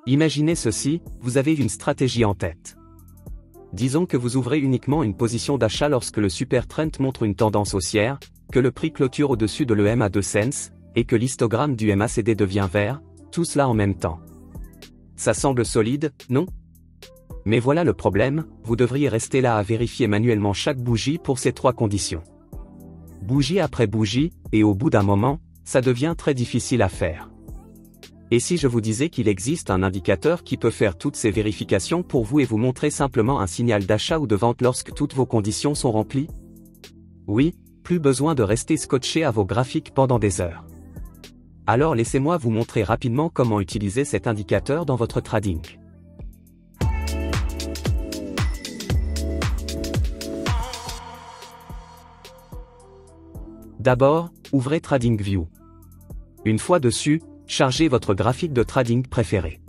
Imaginez ceci, vous avez une stratégie en tête. Disons que vous ouvrez uniquement une position d'achat lorsque le Super Trend montre une tendance haussière, que le prix clôture au-dessus de l'EMA 2 cents, et que l'histogramme du MACD devient vert, tout cela en même temps. Ça semble solide, non? Mais voilà le problème, vous devriez rester là à vérifier manuellement chaque bougie pour ces 3 conditions. Bougie après bougie, et au bout d'un moment, ça devient très difficile à faire. Et si je vous disais qu'il existe un indicateur qui peut faire toutes ces vérifications pour vous et vous montrer simplement un signal d'achat ou de vente lorsque toutes vos conditions sont remplies? Oui, plus besoin de rester scotché à vos graphiques pendant des heures. Alors laissez-moi vous montrer rapidement comment utiliser cet indicateur dans votre trading. D'abord, ouvrez TradingView. Une fois dessus, chargez votre graphique de trading préféré.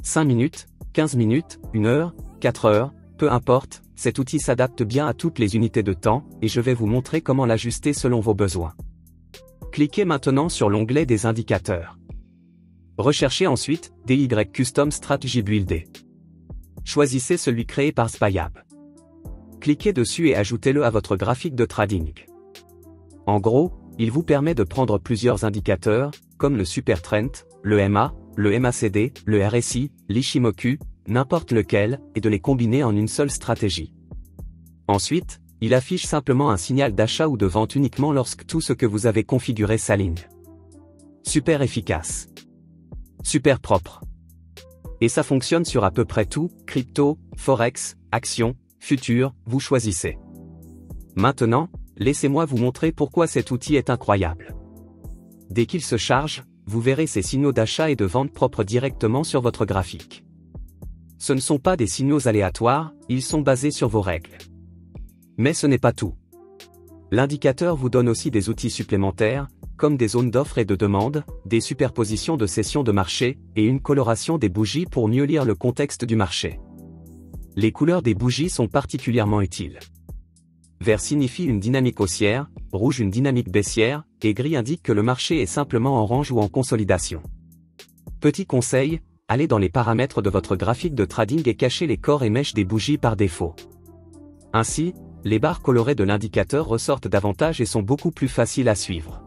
5 minutes, 15 minutes, 1 heure, 4 heures, peu importe, cet outil s'adapte bien à toutes les unités de temps, et je vais vous montrer comment l'ajuster selon vos besoins. Cliquez maintenant sur l'onglet des indicateurs. Recherchez ensuite DY Custom Strategy Builder. Choisissez celui créé par SpyApp. Cliquez dessus et ajoutez-le à votre graphique de trading. En gros, il vous permet de prendre plusieurs indicateurs, comme le Super Trend, le MA, le MACD, le RSI, l'Ichimoku, n'importe lequel, et de les combiner en une seule stratégie. Ensuite, il affiche simplement un signal d'achat ou de vente uniquement lorsque tout ce que vous avez configuré s'aligne. Super efficace. Super propre. Et ça fonctionne sur à peu près tout, crypto, forex, actions, futures, vous choisissez. Maintenant, laissez-moi vous montrer pourquoi cet outil est incroyable. Dès qu'il se charge, vous verrez ces signaux d'achat et de vente propres directement sur votre graphique. Ce ne sont pas des signaux aléatoires, ils sont basés sur vos règles. Mais ce n'est pas tout. L'indicateur vous donne aussi des outils supplémentaires, comme des zones d'offre et de demande, des superpositions de sessions de marché, et une coloration des bougies pour mieux lire le contexte du marché. Les couleurs des bougies sont particulièrement utiles. Vert signifie une dynamique haussière, rouge une dynamique baissière, et gris indique que le marché est simplement en range ou en consolidation. Petit conseil, allez dans les paramètres de votre graphique de trading et cachez les corps et mèches des bougies par défaut. Ainsi, les barres colorées de l'indicateur ressortent davantage et sont beaucoup plus faciles à suivre.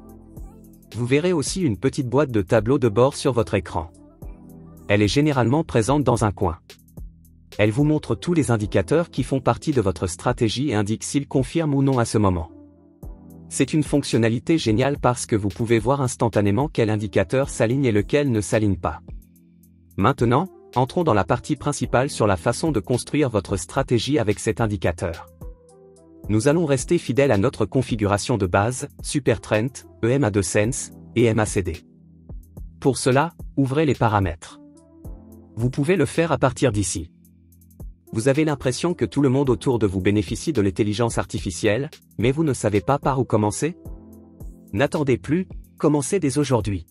Vous verrez aussi une petite boîte de tableau de bord sur votre écran. Elle est généralement présente dans un coin. Elle vous montre tous les indicateurs qui font partie de votre stratégie et indique s'ils confirment ou non à ce moment. C'est une fonctionnalité géniale parce que vous pouvez voir instantanément quel indicateur s'aligne et lequel ne s'aligne pas. Maintenant, entrons dans la partie principale sur la façon de construire votre stratégie avec cet indicateur. Nous allons rester fidèles à notre configuration de base, Super Trend, EMA 2 cents, et MACD. Pour cela, ouvrez les paramètres. Vous pouvez le faire à partir d'ici. Vous avez l'impression que tout le monde autour de vous bénéficie de l'intelligence artificielle, mais vous ne savez pas par où commencer? N'attendez plus, commencez dès aujourd'hui.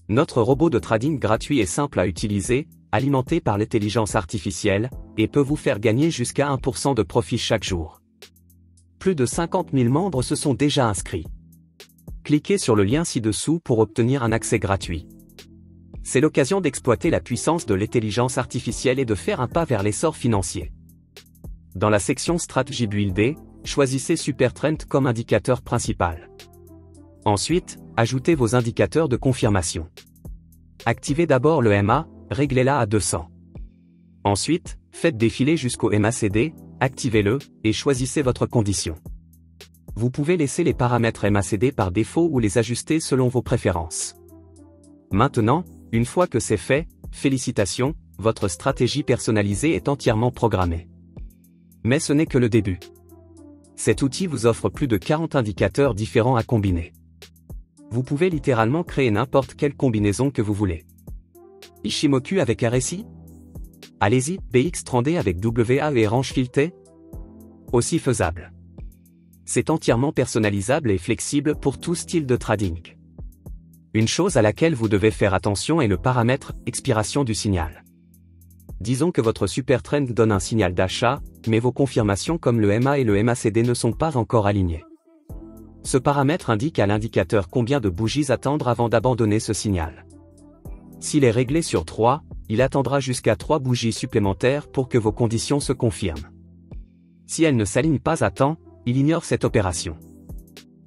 Notre robot de trading gratuit est simple à utiliser, alimenté par l'intelligence artificielle, et peut vous faire gagner jusqu'à 1% de profit chaque jour. Plus de 50 000 membres se sont déjà inscrits. Cliquez sur le lien ci-dessous pour obtenir un accès gratuit. C'est l'occasion d'exploiter la puissance de l'intelligence artificielle et de faire un pas vers l'essor financier. Dans la section Strategy Builder, choisissez Super Trend comme indicateur principal. Ensuite, ajoutez vos indicateurs de confirmation. Activez d'abord le MA, réglez-la à 200. Ensuite, faites défiler jusqu'au MACD, activez-le, et choisissez votre condition. Vous pouvez laisser les paramètres MACD par défaut ou les ajuster selon vos préférences. Maintenant, une fois que c'est fait, félicitations, votre stratégie personnalisée est entièrement programmée. Mais ce n'est que le début. Cet outil vous offre plus de 40 indicateurs différents à combiner. Vous pouvez littéralement créer n'importe quelle combinaison que vous voulez. Ichimoku avec RSI? Allez-y, BX30D avec WAE et range filetée? Aussi faisable. C'est entièrement personnalisable et flexible pour tout style de trading. Une chose à laquelle vous devez faire attention est le paramètre « expiration du signal ». Disons que votre Super Trend donne un signal d'achat, mais vos confirmations comme le MA et le MACD ne sont pas encore alignées. Ce paramètre indique à l'indicateur combien de bougies attendre avant d'abandonner ce signal. S'il est réglé sur 3, il attendra jusqu'à 3 bougies supplémentaires pour que vos conditions se confirment. Si elles ne s'alignent pas à temps, il ignore cette opération.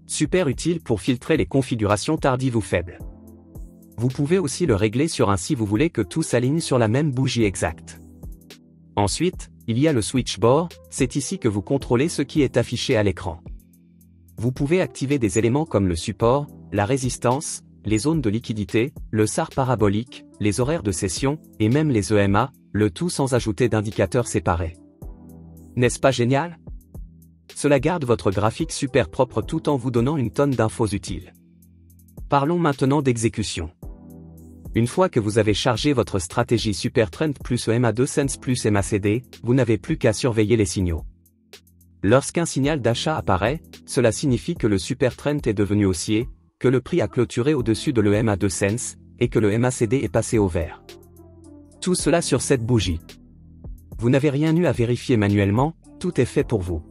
Super utile pour filtrer les configurations tardives ou faibles. Vous pouvez aussi le régler sur un si vous voulez que tout s'aligne sur la même bougie exacte. Ensuite, il y a le switchboard, c'est ici que vous contrôlez ce qui est affiché à l'écran. Vous pouvez activer des éléments comme le support, la résistance, les zones de liquidité, le SAR parabolique, les horaires de session, et même les EMA, le tout sans ajouter d'indicateurs séparés. N'est-ce pas génial? Cela garde votre graphique super propre tout en vous donnant une tonne d'infos utiles. Parlons maintenant d'exécution. Une fois que vous avez chargé votre stratégie SuperTrend plus EMA2Sense plus MACD, vous n'avez plus qu'à surveiller les signaux. Lorsqu'un signal d'achat apparaît, cela signifie que le SuperTrend est devenu haussier, que le prix a clôturé au-dessus de l'EMA2Sense, et que le MACD est passé au vert. Tout cela sur cette bougie. Vous n'avez rien eu à vérifier manuellement, tout est fait pour vous.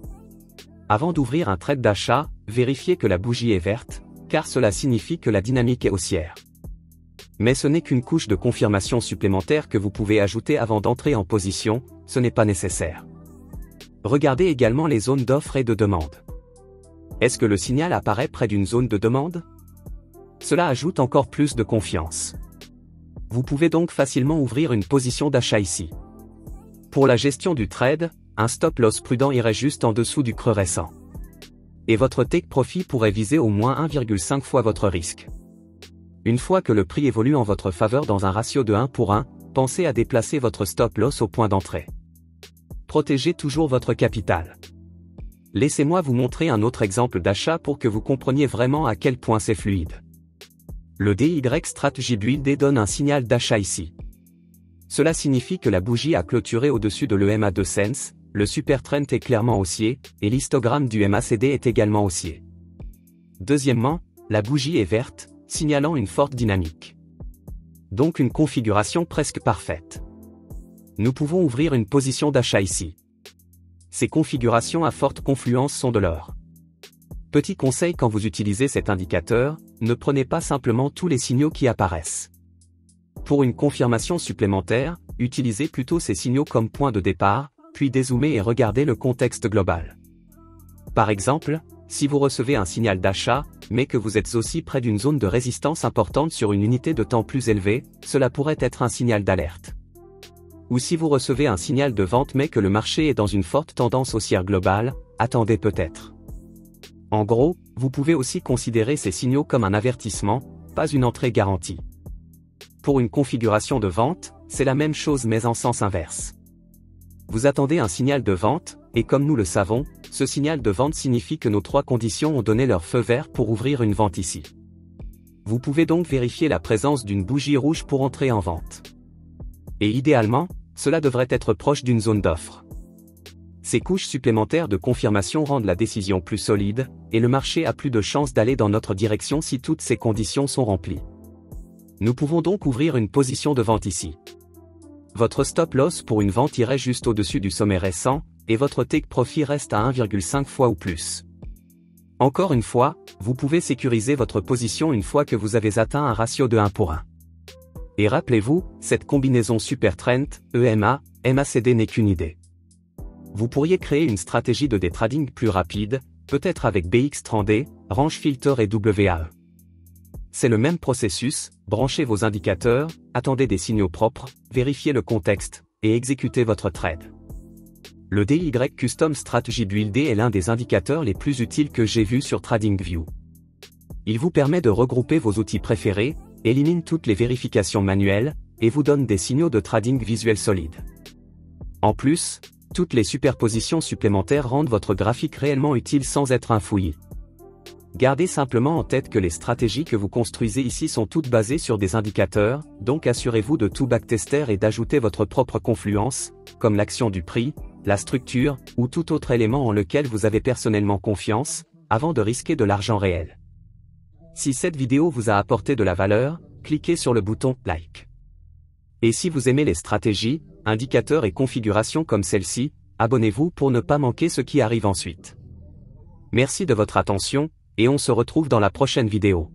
Avant d'ouvrir un trade d'achat, vérifiez que la bougie est verte, car cela signifie que la dynamique est haussière. Mais ce n'est qu'une couche de confirmation supplémentaire que vous pouvez ajouter avant d'entrer en position, ce n'est pas nécessaire. Regardez également les zones d'offre et de demande. Est-ce que le signal apparaît près d'une zone de demande? Cela ajoute encore plus de confiance. Vous pouvez donc facilement ouvrir une position d'achat ici. Pour la gestion du trade, un stop loss prudent irait juste en dessous du creux récent. Et votre take profit pourrait viser au moins 1,5 fois votre risque. Une fois que le prix évolue en votre faveur dans un ratio de 1 pour 1, pensez à déplacer votre stop loss au point d'entrée. Protégez toujours votre capital. Laissez-moi vous montrer un autre exemple d'achat pour que vous compreniez vraiment à quel point c'est fluide. Le DY Strategy Build donne un signal d'achat ici. Cela signifie que la bougie a clôturé au-dessus de l'EMA2Sense, le SuperTrend est clairement haussier, et l'histogramme du MACD est également haussier. Deuxièmement, la bougie est verte, signalant une forte dynamique. Donc une configuration presque parfaite. Nous pouvons ouvrir une position d'achat ici. Ces configurations à forte confluence sont de l'or. Petit conseil quand vous utilisez cet indicateur, ne prenez pas simplement tous les signaux qui apparaissent. Pour une confirmation supplémentaire, utilisez plutôt ces signaux comme point de départ, puis dézoomez et regardez le contexte global. Par exemple, si vous recevez un signal d'achat, mais que vous êtes aussi près d'une zone de résistance importante sur une unité de temps plus élevée, cela pourrait être un signal d'alerte. Ou si vous recevez un signal de vente mais que le marché est dans une forte tendance haussière globale, attendez peut-être. En gros, vous pouvez aussi considérer ces signaux comme un avertissement, pas une entrée garantie. Pour une configuration de vente, c'est la même chose mais en sens inverse. Vous attendez un signal de vente, et comme nous le savons, ce signal de vente signifie que nos 3 conditions ont donné leur feu vert pour ouvrir une vente ici. Vous pouvez donc vérifier la présence d'une bougie rouge pour entrer en vente. Et idéalement, cela devrait être proche d'une zone d'offre. Ces couches supplémentaires de confirmation rendent la décision plus solide, et le marché a plus de chances d'aller dans notre direction si toutes ces conditions sont remplies. Nous pouvons donc ouvrir une position de vente ici. Votre stop loss pour une vente irait juste au-dessus du sommet récent, et votre take profit reste à 1,5 fois ou plus. Encore une fois, vous pouvez sécuriser votre position une fois que vous avez atteint un ratio de 1 pour 1. Et rappelez-vous, cette combinaison SuperTrend, EMA, MACD n'est qu'une idée. Vous pourriez créer une stratégie de day trading plus rapide, peut-être avec BX30D, Range Filter et WAE. C'est le même processus, branchez vos indicateurs, attendez des signaux propres, vérifiez le contexte, et exécutez votre trade. Le DY Custom Strategy Build est l'un des indicateurs les plus utiles que j'ai vus sur TradingView. Il vous permet de regrouper vos outils préférés, élimine toutes les vérifications manuelles, et vous donne des signaux de trading visuels solides. En plus, toutes les superpositions supplémentaires rendent votre graphique réellement utile sans être un fouillis. Gardez simplement en tête que les stratégies que vous construisez ici sont toutes basées sur des indicateurs, donc assurez-vous de tout backtester et d'ajouter votre propre confluence, comme l'action du prix, la structure, ou tout autre élément en lequel vous avez personnellement confiance, avant de risquer de l'argent réel. Si cette vidéo vous a apporté de la valeur, cliquez sur le bouton « Like ». Et si vous aimez les stratégies, indicateurs et configurations comme celle-ci, abonnez-vous pour ne pas manquer ce qui arrive ensuite. Merci de votre attention, et on se retrouve dans la prochaine vidéo.